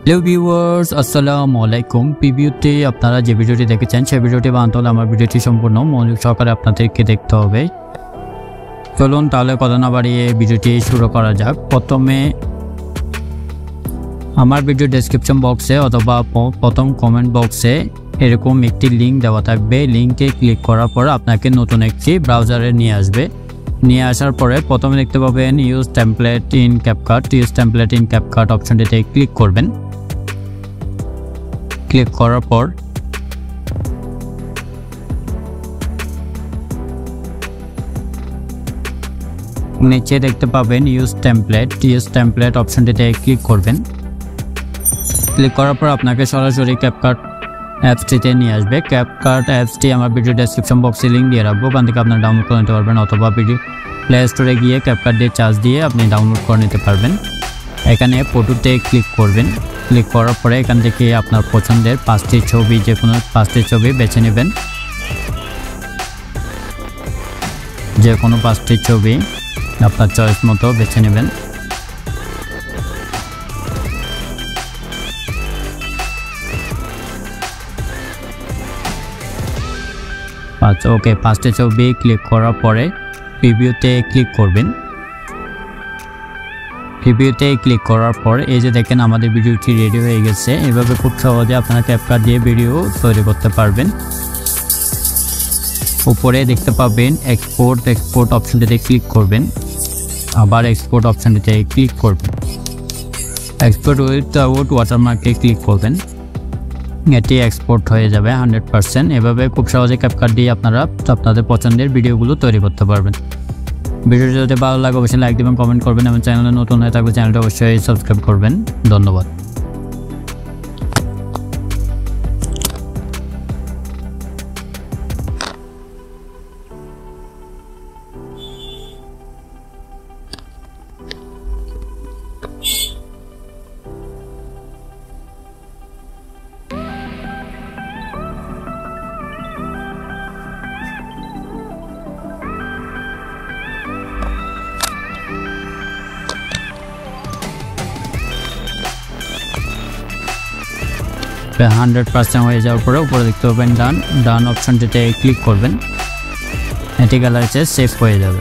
Hello viewers, আসসালামু আলাইকুম। প্রিভিউতে আপনারা যে ভিডিওটি দেখেছেন সেই ভিডিওটি বানাতে হলে আমার ভিডিওটি সম্পূর্ণ মনোযোগ সহকারে আপনাদেরকে দেখতে হবে। চলুন তাহলে কথা না বাড়িয়ে ভিডিওটি শুরু করা যাক। প্রথমে আমার ভিডিও ডেসক্রিপশন বক্সে অথবা প্রথম কমেন্ট বক্সে এরকম একটি লিঙ্ক দেওয়া থাকবে। লিঙ্কে ক্লিক করার পর আপনাকে নতুন একটি ব্রাউজারে নিয়ে আসবে। নিয়ে আসার পরে প্রথমে দেখতে পাবেন use template in CapCut. Use template in CapCut অপশনটিতে ক্লিক করবেন। ক্লিক করার পর নিচে দেখতে পাবেন ইউজ টেমপ্লেট। ইউজ টেমপ্লেট অপশনটিতে ক্লিক করবেন। ক্লিক করার পর আপনাকে সরাসরি ক্যাপকাট অ্যাপসটিতে নিয়ে আসবে। ক্যাপকাট অ্যাপসটি আমার ভিডিও ডেসক্রিপশন বক্সে লিঙ্ক দিয়ে রাখবো, ওখান থেকে আপনারা ডাউনলোড করে নিতে পারবেন, অথবা ভিডিও প্লে স্টোরে গিয়ে ক্যাপকাট দিয়ে চার্জ দিয়ে আপনি ডাউনলোড করে নিতে পারবেন। এখানে ফটোতে ক্লিক করবেন। ক্লিক করার পরে এখান থেকে আপনার পছন্দের 5টি ছবি, যে কোনো 5টি ছবি বেছে নেবেন। যে কোনো 5টি ছবি আপনার চয়েস মতো বেছে নেবেন। আচ্ছা, ওকে, 5টি ছবি ক্লিক করার পরে প্রিভিউতে ক্লিক করবেন। প্রিভিউতে ক্লিক করার পর এই যে দেখেন আমাদের ভিডিওটি রেডি হয়ে গেছে। এভাবে খুব সহজে আপনারা ক্যাপকাট দিয়ে ভিডিও তৈরি করতে পারবেন। উপরে দেখতে পাবেন এক্সপোর্ট অপশনটিতে ক্লিক করবেন। আবার এক্সপোর্ট অপশনটিতে ক্লিক করবেন। এক্সপোর্ট উইথআউট ওয়াটারমার্কে ক্লিক করবেন। এটি এক্সপোর্ট হয়ে যাবে 100%। এভাবে খুব সহজে ক্যাপকাট দিয়ে আপনারা আপনাদের পছন্দের ভিডিওগুলো তৈরি করতে পারবেন। ভিডিওটি যদি ভালো লাগে অবশ্যই লাইক দেবেন, কমেন্ট করবেন এবং চ্যানেলে নতুন হয়ে থাকলে চ্যানেলটা অবশ্যই সাবস্ক্রাইব করবেন। ধন্যবাদ। প্রায় 100% হয়ে যাওয়ার পরে উপরে দেখতে পাবেন ডান অপশনটিতে ক্লিক করবেন। এটি গ্যালারিতে সেভ হয়ে যাবে।